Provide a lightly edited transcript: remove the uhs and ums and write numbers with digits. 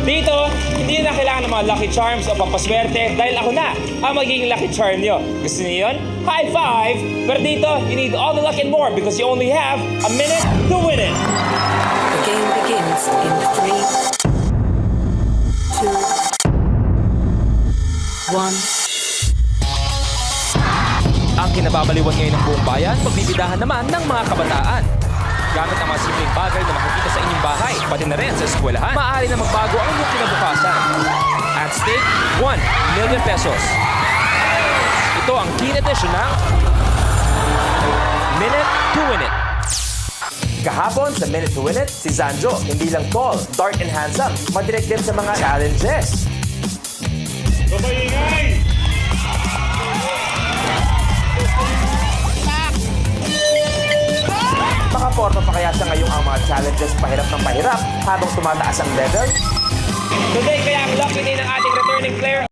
Dito, hindi na kailangan ng mga lucky charms o pampaswerte dahil ako na ang magiging lucky charm nyo. Gusto niyo yun? High five! Pero dito, you need all the luck and more because you only have a minute to win it. The game begins in 3, 2, 1. Ang kinababaliwan ngayon ng buong bayan, pagbibidahan naman ng mga kabataan. Gamit ang mga simpleng bagay na makikita sa inyong bahay, pati na rin sa eskwelahan, maaari na magbago ang inyong kinabukasan. At stake, 1 million pesos. Ito ang teen edition ng Minute to Win It. Kahapon sa Minute to Win It, si Zanjo, hindi lang tall, dark and handsome, madirect din sa mga challenges. Kabayingay! Makaporma pa kaya siya ngayong ang mga challenges pahirap ng pahirap habang tumataas ang level? Today, kaya ang lucky din ng ating returning player